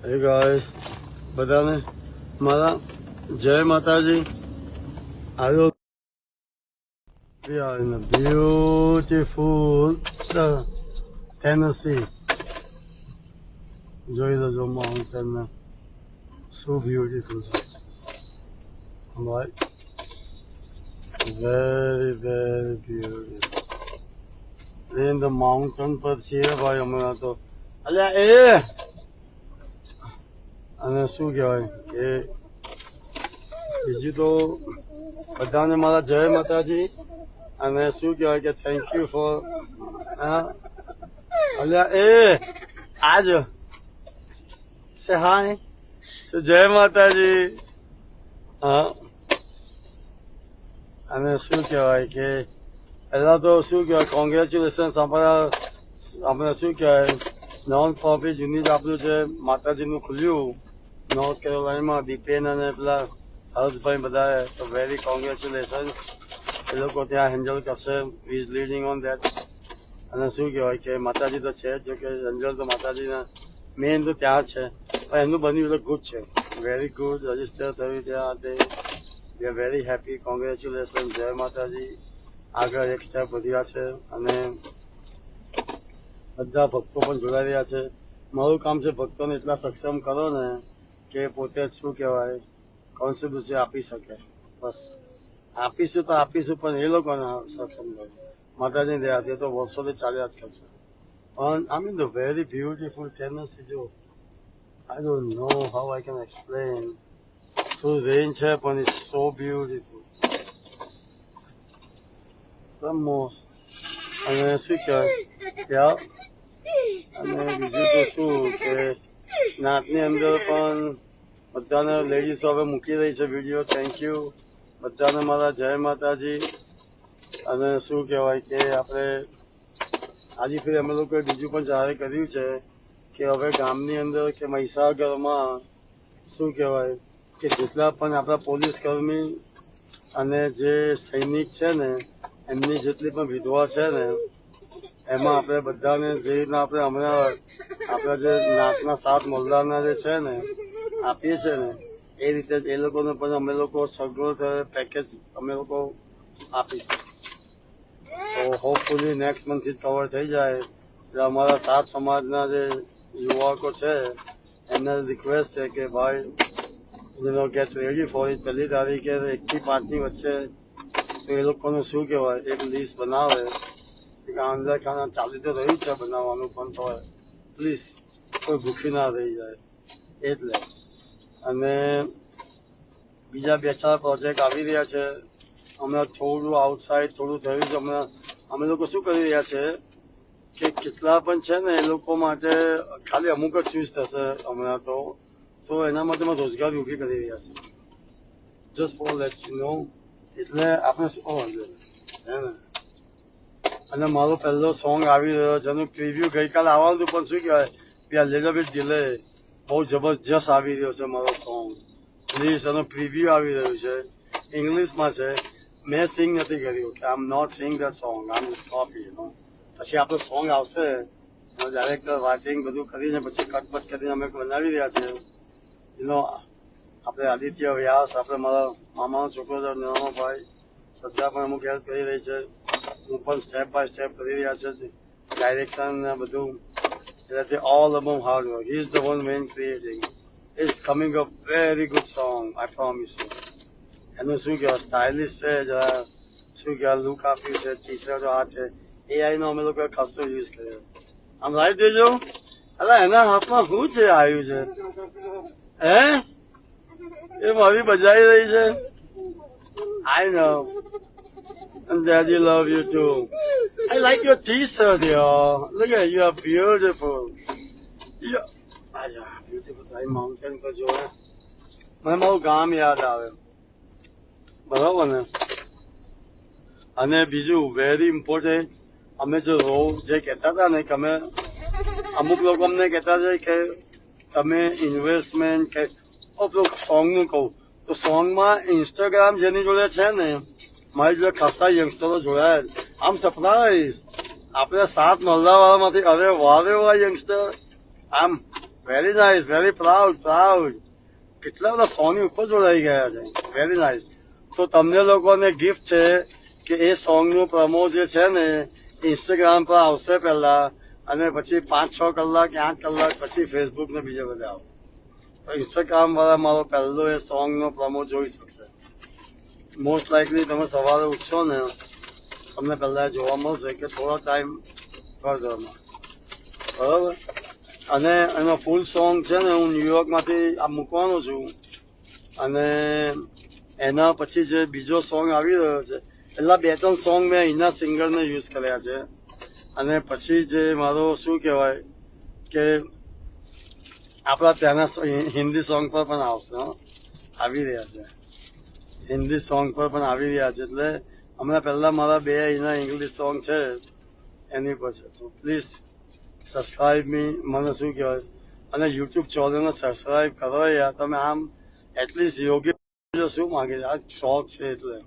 Hey guys, બધાને મારા જય માતાજી. We are in a beautiful Tennessee. જોઈ લેજો mountain ને so beautiful છે. Right? Very beautiful. In the mountain પર છીએ ભાઈ હમણાં તો. અલ્યા એ અને શું કહેવાય કે બીજું તો બધાને મારા જય માતાજી અને શું કહેવાય કે થેન્ક યુ ફોર અલ્યા એ આજ સે હાય જય માતાજી. હા અને શું કહેવાય કે પહેલા તો શું કહેવાય કોંગ્રેચ્યુલેશન આપણે શું કહેવાય નોન પ્રોફિટ યુનિટ આપણું છે માતાજીનું ખુલ્યું નોર્થ કેરોલાઇનામાં દીપેન અને પેલા હર્ષભાઈ બધા તો વેરી કોંગ્રેચ્યુલેશન્સ. એ લોકો ત્યાં હેન્ડલ કરશે ઇઝ લીડિંગ ઓન દેટ. અને શું કહેવાય કે માતાજી તો છે જો કે હેન્ડલ તો માતાજીના મેઇન તો ત્યાં છે પણ એમનું બન્યું એટલે ગુડ છે વેરી ગુડ રજીસ્ટર થયું ત્યાં તે we are very happy congratulation જય માતાજી. આગળ એક સ્ટેપ વધ્યા છે અને બધા ભક્તો પણ જોડાઈ રહ્યા છે. મારું કામ છે ભક્તોને એટલા સક્ષમ કરો ને કે પોતે જ શું કહેવાય કોન્ટ્રીબ્યુશન આપી શકે. બસ આપીશું પણ એ લોકોને સક્ષમ કરે માતાજીની દયાથી તો વર્ષોથી ચાલ્યા જ કરશે. પણ I mean the very beautiful Tennessee જો I don't know how I can explain. થોડું રેન્જ છે પણ ઇટ્સ સો બ્યુટીફુલ. અને શું કહેવાય અને બીજું તો શું કે નાતની અંદર પણ બધાને લેડીઝ હવે મૂકી રહી છે વિડીયો. થેન્ક યુ બધાને મારા જય માતાજી. અને શું કહેવાય કે આપણે આજે ફરી અમે લોકોએ બીજું પણ જાહેર કર્યું છે કે હવે ગામની અંદર કે મહીસાગરમાં શું કહેવાય કે જેટલા પણ આપણા પોલીસ કર્મી અને જે સૈનિક છે ને એમની જેટલી પણ વિધવા છે ને એમાં આપણે બધાને જે રીતના આપણે હમણાં આપણા જે નાતના 7 મોલ્લાના જે છે ને આપીએ છે ને એ રીતે જ એ લોકોને પણ અમે લોકો સગવડ પેકેજ અમે લોકો આપીશું. તો હોપફુલી નેક્સ્ટ મંથથી કવર થઈ જાય. એટલે અમારા 7 સમાજના જે યુવકો છે એમને રિક્વેસ્ટ છે કે ભાઈ ગેટ રેડી ફોર ઇટ. 1 તારીખે 1 થી 5 ની વચ્ચે તો એ લોકોનું શું કહેવાય એક લિસ્ટ બનાવે. અંદર ખાના ચાલી તો રહ્યું છે બનાવવાનું પણ તો પ્લીઝ કોઈ ભૂખી ના રહી જાય એટલે. અને બીજા 2-4 પ્રોજેક્ટ આવી રહ્યા છે. હમણાં થોડું આઉટસાઇડ થોડું થયું છે. હમણાં અમે લોકો શું કરી રહ્યા છે કે કેટલા પણ છે ને એ લોકો માટે ખાલી અમુક જ ચૂઝ થશે હમણાં તો એના માટે અમે રોજગારી ઊભી કરી રહ્યા છે. Just for let you know. એટલે આપણે હે ને અને મારો પહેલો સોંગ આવી રહ્યો છે એનું પ્રિવ્યુ ગઈકાલે આવવાનું પણ શું કહેવાય we are little bit delay. બહુ જબરજસ્ત આવી રહ્યો છે મારો સોંગ. પ્લીઝ એનો પ્રિવ્યુ આવી રહ્યું છે ઇંગ્લિશમાં છે. મેં સિંગ નથી કર્યું કે I am not sing that song I am just copy પછી આપણો સોંગ આવશે ડાયરેક્ટર રાઇટિંગ બધું કરીને પછી કટબટ કરીને અમે બનાવી રહ્યા છે. આપણે આદિત્ય વ્યાસ આપણે મારા મામાનો છોકરો નાનો ભાઈ શ્રદ્ધા પણ અમુક હેલ્પ કરી રહી છે. હું પણ સ્ટેપ બાય સ્ટેપ કરી રહ્યા છે ડાયરેક્શન ને બધું. એટલે all about hard work. He is the one man creating. It's coming a very good song I promise you. એનું શું કહેવાય સ્ટાઇલિશ છે જરા શું કહેવાય લુક આપ્યું છે. ટી શર્ટ આ છે એઆઈ નો અમે લોકો ખાસો યુઝ કર્યો. આમ લાવી દેજો. અલા એના હાથમાં શું છે આવ્યું છે હે એ મારી બજાઈ રહી છે. આઈ નો. And Daddy love you too. I like your t-shirt, y'all. Look at you, are beautiful. Beautiful. ભાઈ માઉન્ટેન પર જોવે મને મારું ગામ યાદ આવે બરાબર ને. અને બીજું વેરી ઇમ્પોર્ટન્ટ અમે જો જે કહેતા હતા ને કે અમે અમુક લોકો અમને કહેતા છે કે તમે ઇન્વેસ્ટમેન્ટ કે સોંગનું કહું તો સોંગમાં ઇન્સ્ટાગ્રામ જેની જોડે છે ને મારી જોડે ખાસા યંગસ્ટરો જોડાયા. આમ સરપ્રાઈઝ આપણે 7 મહિલાવાળામાંથી અરે વાહ યંગસ્ટર આમ વેરી નાઇસ, વેરી પ્રાઉડ. કેટલા બધા સોંગની ઉપર જોડાઈ ગયા છે. Very nice. તો તમને લોકોને ગિફ્ટ છે કે એ સોંગનું પ્રમો જે છે ને ઇન્સ્ટાગ્રામ પર આવશે પહેલા અને પછી 5-6 કલાક 8 કલાક પછી ફેસબુક ને બીજે બધે આવશે. તો ઇન્સ્ટાગ્રામ વાળા મારો પહેલો એ સોંગનો પ્રમો જોઈ શકશે. મોસ્ટ લાઇકલી તમે સવારે ઉઠશો ને તમને પહેલા જોવા મળશે કે થોડો ટાઈમ ફર્ધરમાં. બરોબર. અને એનો ફૂલ સોંગ છે ને હું ન્યુયોર્કમાંથી આ મૂકવાનો છું અને એના પછી જે બીજો સોંગ આવી રહ્યો છે પેલા 2-3 સોંગ મેં અહીંના સિંગરને યુઝ કર્યા છે અને પછી જે મારો શું કહેવાય કે આપણા ત્યાંના હિન્દી સોંગ પર પણ આવશે. આવી રહ્યા છે હિન્દી સોંગ પર પણ આવી રહ્યા છે. એટલે હમણાં પહેલા મારા 2 અહીંના ઇંગ્લિશ સોંગ છે એની પર છે. તો પ્લીઝ સબસ્ક્રાઇબ મી. મને શું કહેવાય અને યુટ્યુબ ચેનલને સબસ્ક્રાઇબ કરો યાર તમે. આમ એટલીસ્ટ યોગ્ય શું માંગે છે આ શોખ છે એટલે.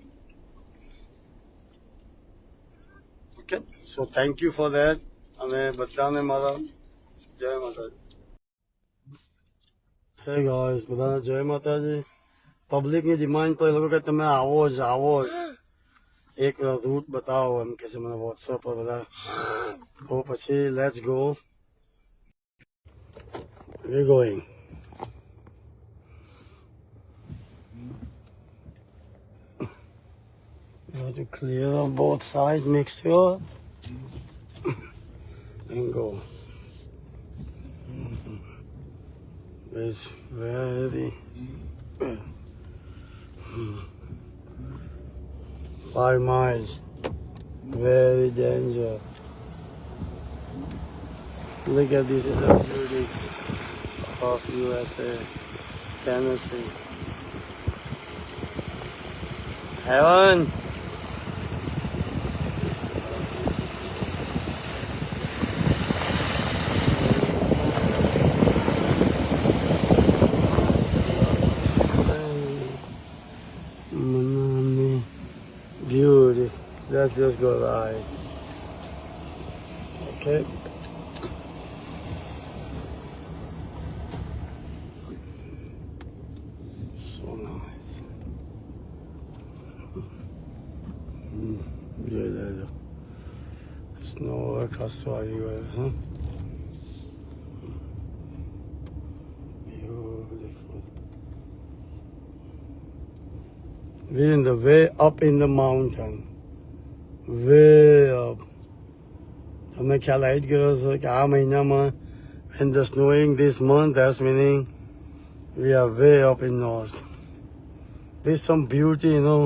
Okay so thank you for that. અને બધાને મારા જય માતાજી. હે ગાઈસ બધાને જય માતાજી. પબ્લિકની ડિમાન્ડ તો એ લોકો કે તમે આવો જ એક રૂટ બતાવો એમ કે છે મને વોટ્સએપ પર બધા. તો પછી let's go. We're going. You have to clear on both sides, make sure, and go. It's very 5 miles, very danger. Look at this, is a beauty of USA, Tennessee. Heaven. Beauty. Let's just go right. Okay. So nice. Beautiful. Snow castle everywhere, huh? Beautiful. We're in the way up in the mountain. Way up. તમને ખ્યાલ આવી જ ગયો છે કે આ મહિનામાં when the snowing this month, that's meaning we are way up in north. There's some beauty, you know.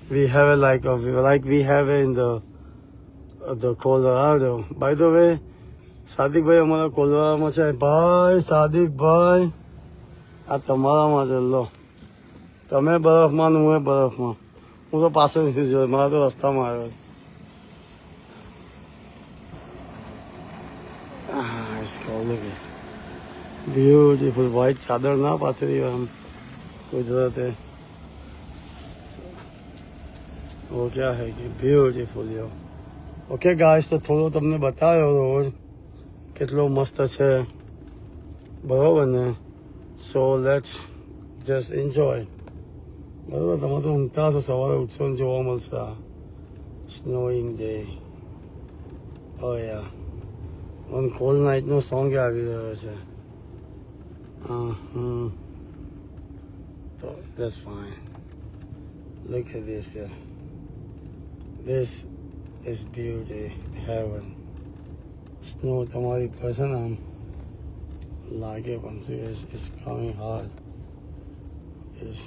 We have it like we have it in the Colorado. By the way, સાદિકભાઈ અમારા કોલોરાડોમાં છે. ભાઈ સાદિકભાઈ આ તમારામાં છે. લો તમે બરફમાં ને હું બરફમાં. હું તો પાછળ નથી જોયો, મારા તો રસ્તામાં આવ્યો છે. It's cold again. Beautiful white ચાદર ના પાથરી આમ કુદરતે. वो क्या है कि ब्यूटीफुल यो. ઓકે ગાઈસ તો થોડો તમને બતાવ્યો રોડ કેટલો મસ્ત છે બરોબર ને. So let's just enjoy. બરોબર તમે તો ઊંઘતા હશો, સવારે ઉઠશો ને જોવા મળશે આ snowing day. Oh yeah one cold નાઇટનો સોંગ આવી રહ્યો છે. તો that's fine. Look at this યાર. This is beauty, heaven. Snow તમારી પાસે ને આમ લાગે પણ છે. It's coming hard. It's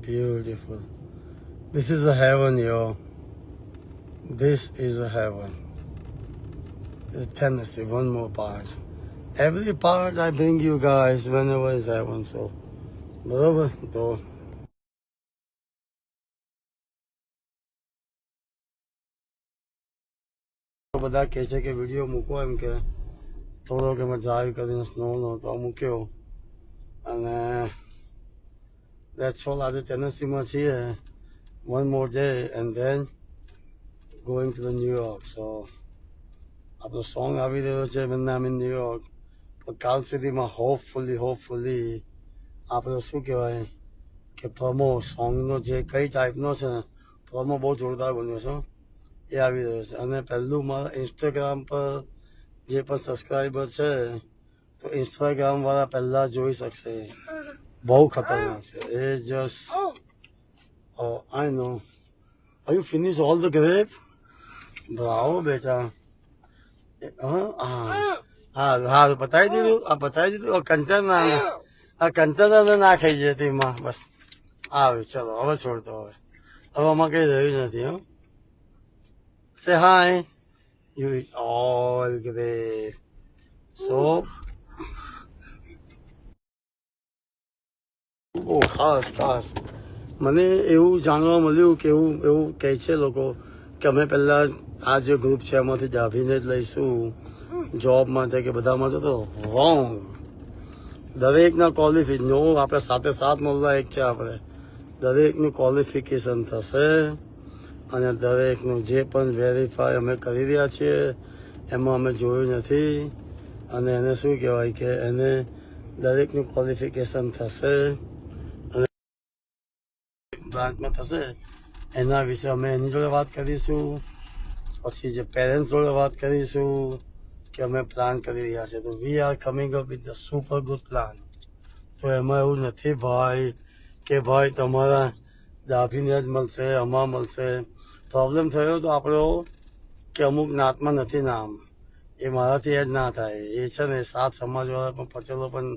beautiful. This is a heaven, yo. This is a heaven. It's Tennessee, one more part. Every part I bring you guys whenever is heaven, so. બરોબર તો બધા કહે છે કે વિડીયો મૂકો એમ કે થોડો કે મેં ડ્રાઈવ કરીને સ્નોનો તો મૂક્યો અને દેટ્સ ઓલ. આજે ટેનેસીમાં છીએ. One more day and then going to the New York. So આપણો સોંગ આવી રહ્યો છે when I'm in New York. કાલ સુધીમાં હોપફુલી આપણે શું કહેવાય કે પ્રોમો સોંગનો જે કઈ ટાઈપનો છે ને પ્રોમો બહુ જોરદાર બન્યો છે એ આવી રહ્યો છે. અને પહેલું મારા ઇન્સ્ટાગ્રામ પર જે પણ સબસ્ક્રાઈબર છે તો ઇન્સ્ટાગ્રામ વાળા પહેલા જોઈ શકશે. બહુ ખતરનાક છે એ. Just I know. Are you finish all the grape? Bravo બેટા. હા બતાવી દીધું. આ બતાવી દીધું. કન્ટેનર ના ખાઈ જાય તેમાં બસ આવે. ચલો હવે છોડતો. હવે આમાં કઈ રહ્યું નથી. Say hi. You eat all grape. So ખાસ મને એવું જાણવા મળ્યું કે એવું કહે છે લોકો કે અમે પહેલા આ જે ગ્રુપ છે એમાંથી ડાભીને જ લઈશું જોબ માટે કે બધા માટે. તો રોંગ. દરેકના ક્વોલિફિકેશન નો આપણે સાથે સાત મોલ્લા એક છે. આપણે દરેકનું ક્વોલિફિકેશન થશે અને દરેકનું જે પણ વેરીફાય અમે કરી રહ્યા છીએ એમાં અમે જોયું નથી. અને એને શું કહેવાય કે એને દરેકનું ક્વોલિફિકેશન થશે અને બ્રાન્ચમાં થશે એના વિશે અમે એની જોડે વાત કરીશું. પછી જે પેરેન્ટ્સ જોડે વાત કરીશું કે અમે પ્લાન કરી રહ્યા છીએ. તો we are coming up with the super good plan. તો એમાં એવું નથી ભાઈ કે ભાઈ તમારા ડાભીને જ મળશે આમાં મળશે. પ્રોબ્લેમ થયો તો આપણો કે અમુક નાતમાં નથી નામ એ મારાથી જ ના થાય. એ છે ને સાત સમાજવાળા પણ પટેલો પણ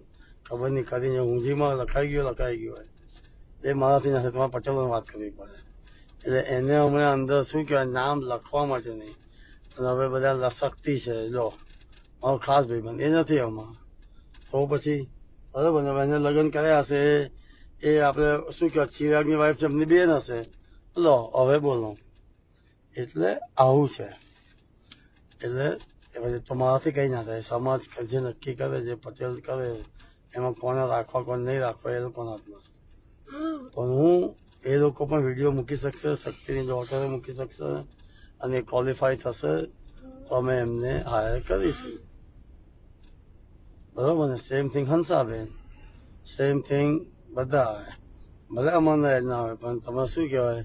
ખબર નહીં કરીને ઊંધીમાં લખાઈ ગયું હોય એ મારાથી નથી. તમારે પટેલોની વાત કરવી પડે. એટલે એને હમણાં અંદર શું કહેવાય નામ લખવા માટે નહીં. અને હવે બધા લસકતી છે. જો મારો ખાસ ભાઈબંધ એ નથી આમાં. તો પછી બરોબર ને એને લગ્ન કર્યા હશે એ આપણે શું કહેવાય ચિરાગની વાઈફ છે એમની બેન હશે. લો હવે બોલો. એટલે આવું છે. એટલે તમારાથી કઈ ના થાય. સમાજ જે નક્કી કરે જે પટેલ કરે એમાં કોને રાખવા કોને નહીં રાખવા એ લોકોના હાથમાં. પણ હું એ લોકો પણ વિડીયો મૂકી શકશે. શક્તિની ડોટરે મૂકી શકશે અને ક્વોલિફાય થશે તો અમે એમને હાયર કરીશું. બરોબર ને. Same thing Hansaben. Same thing બધા ભલે અમને ના હોય પણ તમે શું કહેવાય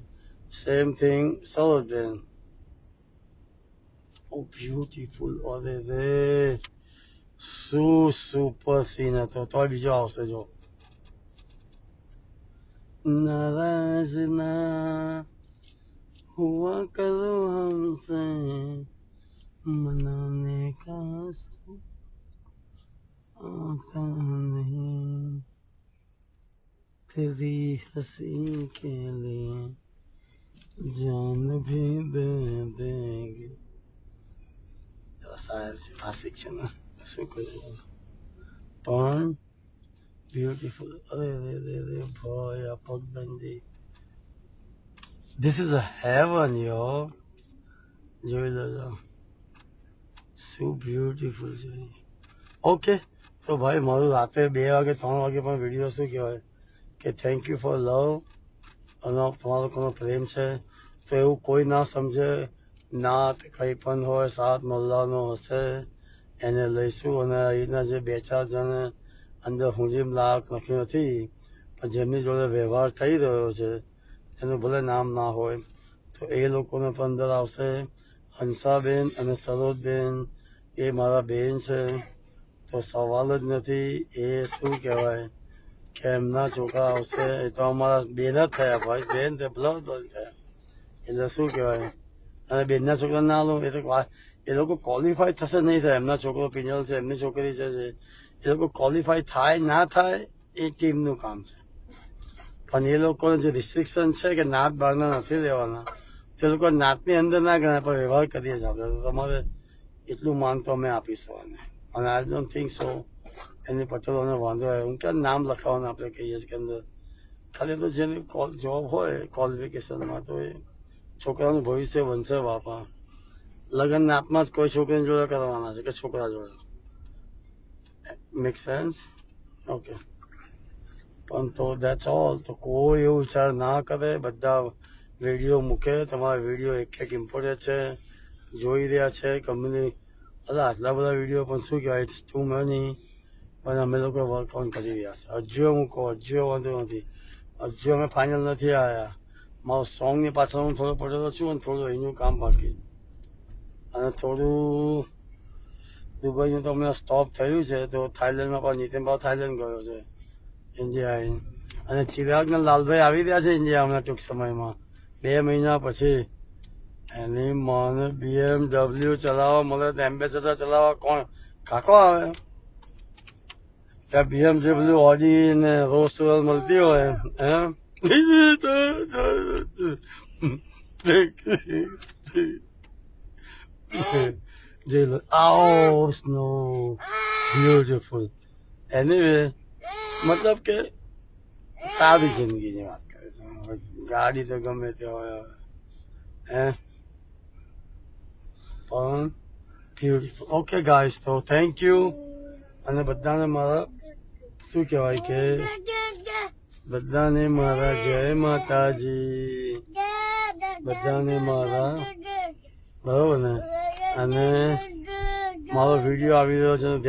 same thing Sarojben. Oh beautiful. અરે રે શું સુપર સીન હતો. તો બીજો આવશે જો. नाराज ना हुआ करो हमसे मनाने का आता नहीं तेरी हंसी के लिए जान भी दे देंगे. આશિક છે ને શું કહ્યું પણ બ્યુટીફુલ. અરે રે ભાઈ આ પગબંધી. ધીસ ઇઝ અ હેવન યો. જોઈ લેજો શું બ્યુટીફુલ છે. ઓકે તો ભાઈ મારું રાતે 2 વાગે 3 વાગે પણ વિડીયો શું કહેવાય કે થેન્ક યુ ફોર લવ અને તમારો કોનો પ્રેમ છે તો એવું કોઈ ના સમજે. નાત કંઈ પણ હોય સાત મોલ્લાનો હશે એને લઈશું. અને અહીંના જે 2-4 જણ અંદર હુંડીમ લાયક લખ્યું નથી પણ જેમની જોડે વ્યવહાર થઈ રહ્યો છે એનું ભલે નામ ના હોય તો એ લોકોને પણ અંદર આવશે. હંસાબેન અને સરોજબેન એ મારા બેન છે તો સવાલ જ નથી. એ શું કહેવાય કે એમના છોકરા આવશે. એ તો અમારા બેન જ થયા ભાઈ. બેન તે બ્લડ થયા. એટલે શું કહેવાય અને બેનના છોકરા ના લો એ લોકો ક્વોલિફાય થશે નહીં થાય. એમના છોકરો પિંજલ છે એમની છોકરી છે એ લોકો ક્વોલિફાય થાય ના થાય એ ટીમનું કામ છે. પણ એ લોકોને જે રિસ્ટ્રિક્શન છે કે નાત બહારના નથી લેવાના તે લોકો નાતની અંદર ના ગણાય પણ વ્યવહાર કરીએ જ આપણે. તો તમારે એટલું માન તો અમે આપીશું. અને આઈ ડોન્ટ થિંક સો એની પટેલોને વાંધો આવે. હું ક્યાં નામ લખાવવાનું આપણે કહીએ છીએ કે અંદર ખાલી તો જેની જોબ હોય ક્વોલિફિકેશનમાં તો એ છોકરાનું ભવિષ્ય બનશે. બાપા લગ્ન નાતમાં જ કોઈ છોકરીની જોડે કરવાના છે કે છોકરા જોડે. Make sense? ઓકે. પણ તો દેટ્સ ઓલ. તો કોઈ એવો વિચાર ના કરે. બધા વિડીયો મૂકે. તમારા વિડીયો એક ઇમ્પોર્ટેન્ટ છે જોઈ રહ્યા છે કંપની. આટલા બધા વિડીયો પણ શું કહેવાય ઇટ્સ ટુ મની. પણ અમે લોકો વર્કઆઉટ કરી રહ્યા છે. હજુ હું કહું, હજુ વાંધો નથી, હજુ અમે ફાઇનલ નથી આવ્યા. મારું સોંગ ની પાછળ હું થોડો પડેલો છું અને થોડું અહીંનું કામ બાકી, અને થોડું દુબઈનું તો હમણાં સ્ટોપ થયું છે. તો થાઈલેન્ડમાં પણ નીતિન ભાવ થાઈલેન્ડ ગયો છે ઇન્ડિયા આવીને. અને ચિરાગ ને લાલભાઈ આવી રહ્યા છે ઇન્ડિયા હમણાં ટૂંક સમયમાં, 2 મહિના પછી. એની મને BMW ચલાવવા મળે તો એમ્બેસેડર ચલાવવા કોણ કાકો આવે? ત્યાં BMW, ઓડી ને રોલ્સ રોયલ મળતી હોય એમ. Oh, snow, beautiful. Anyway, મતલબ કે સારી જિંદગીની વાત કરે છે. ગાડી તો ગમે તે હોય હે, પણ બ્યુટીફુલ. ઓકે ગાઈસ, તો થેન્ક યુ. અને બધાને મારા શું કહેવાય કે બધાને મારા જય માતાજી, બધાને મારા બરોબર ને. અને મારો વિડીયો આવી રહ્યો છે ધ્યાન